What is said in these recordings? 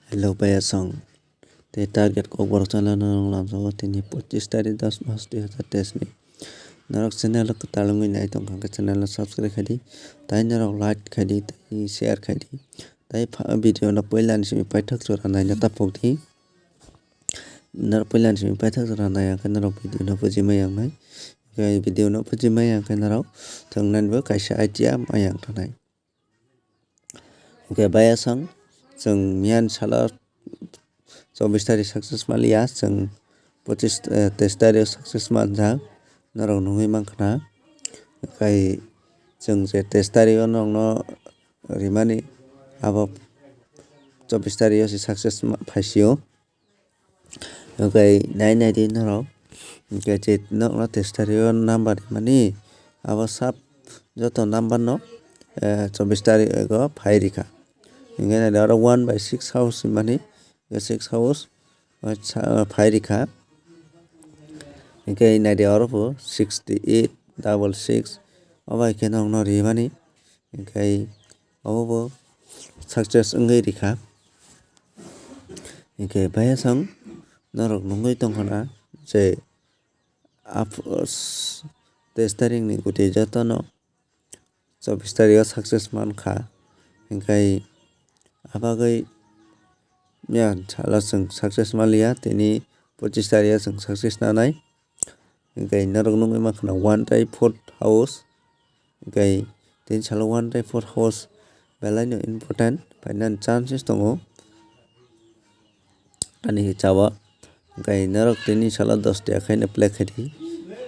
Hello Bayasong. Teer Target Kokborok channel langsung tini 25 tarik 10 Maret 2023 ni. Narok channel ko talungui nai tong khangka channel subscribe khadi. Tai narok like khadi, tai share khadi. Tai video na poilan simi paithak chora nai na tapok di. Narok poilan simi paithak chora nai ang narok video na puji mayang nai. Kai video na puji mayang kai narok thongnan bo kaisa idea mayang thanai. Okay Bayasong जों मियान साला 24 तारिख success Mallya जों 23 तारिख success मानजा नरक नङै मानखना kai जों जे 23 तारिख नंनो रिमानि आबो 24 तारिख से सक्सेस फाइसियो kai नाइ दिन नरक kai जे नंनो 23 तारिख नम्बर मानि आबो सब जतो नम्बर न 24 तारिख को फाइरिखा Ingin ada 1/6 house mani 6 house fairika ingin ada orang 68 double 6 apa ikan orang nori mani ingin apa success enggak rika ingin Bayasong norok nunggu tongkona je testaring ni kuti jatuh no 24 tarik success man kha ingin abagai mian salah seng sukses malia tini 25 tarik seng sukses nanai ingkai narok nungui makna 1/4 house ingkai tin salah 1/4 house belai no important painan chances tongo ani chawa ingkai narok tini salah 10 ta khaina play khadi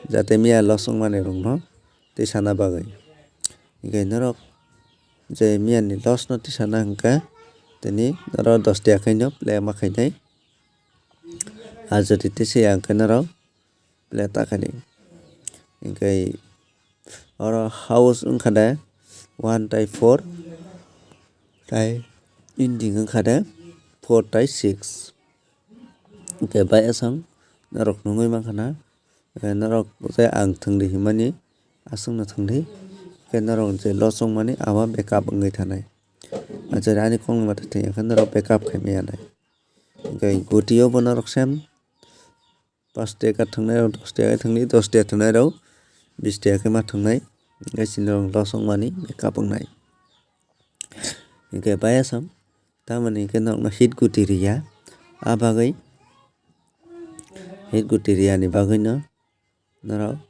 jate mia losong mane rong no te sana bagai ingkai narok je mian ni los no te sana hangka tini naro 10 ta khaino play ma khainai ajati tese ang kanaro play ta khani ingkai oro house ungkhada 1/4 tai ending ungkhada 4/6 ingkai Bayasong narok nungui mankhana narok je ang thongdi himani asung na thongdi kai narok je losong mani aba backup ongoi thanai Ajarani kong mata tanya kan narok backup kami anai. Gai gutio bo narok sem. Pas teka thangnai rok 10 teka thangni 10 teka thangnai rok 20 teka ma thangnai. Gai sinong losong mani backup ongnai. Gai Bayasong tamani ke nok na hit guti riya. Abagai hit guti riya ni bagai no narok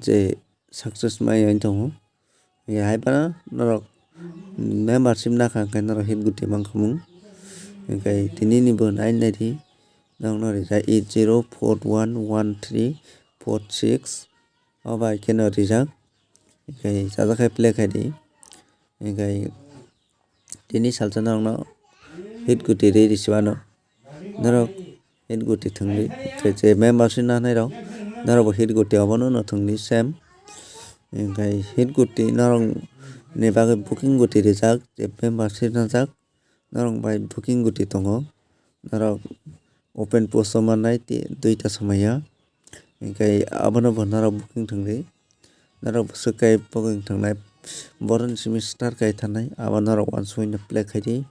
je success mai ain tongo. Gai haibana narok membership na khang kai narok hit guti mangkhumung kai tini ni bo nai di nang no rijak 80411346 oba keno rijak kai sada kai play khai di kai tini salsa nang no hit guti ri risibano narok hit guti thungli kai je membership na nai rok narok hit guti obono no thungli sem kai hit guti narok ni bagai booking guti rijak je membership najak narok bai booking guti tongo narok open post manai 2ta samaya ingkai abono bo narok booking thungli narok sukai booking thungnai boron semester kai thanai abo narok wansui no play khai di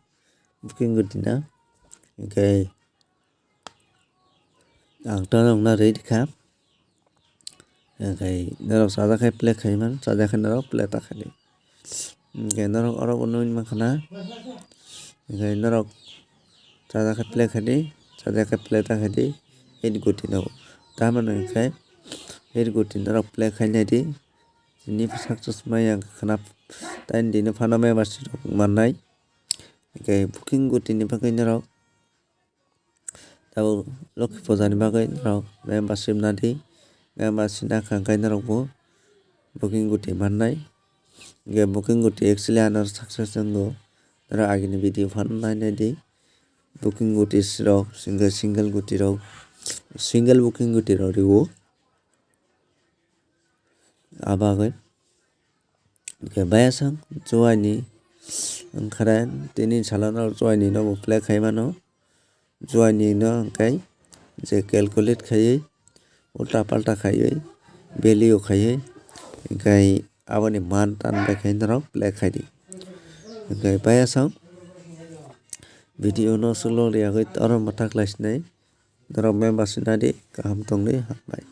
booking guti na ingkai ang ta nong na ready kha ingkai narok sada khai play khai man sada khai narok play ta khai ingkai narok oro nui mankhana ingkai narok sada khai play khai di sada khai play ta khai di hit guti no tamano ingkai hit guti narok play khai nai di ni success maya khana tain di no phano membership mannai ingkai booking guti ni bagai narok tabo lokhi puja ni bagai narok membership na di membership na khang kai narok bo booking guti mannai ingkai booking guti actually anar success jango narok agini video phano nai di booking guti rok single guti rok single booking guti rok riwo abagai ingkai Bayasong joy ni ongkhara tini salano joy ni no play khai mano joy ni no ingkai je calculate khai ulta palta khai value khai ingkai aboni man tan bai khai narok play khai di ingkai Bayasong video no sulok riyagoi oro mathak lai sinai norok member sinadi kaham tongri hambai.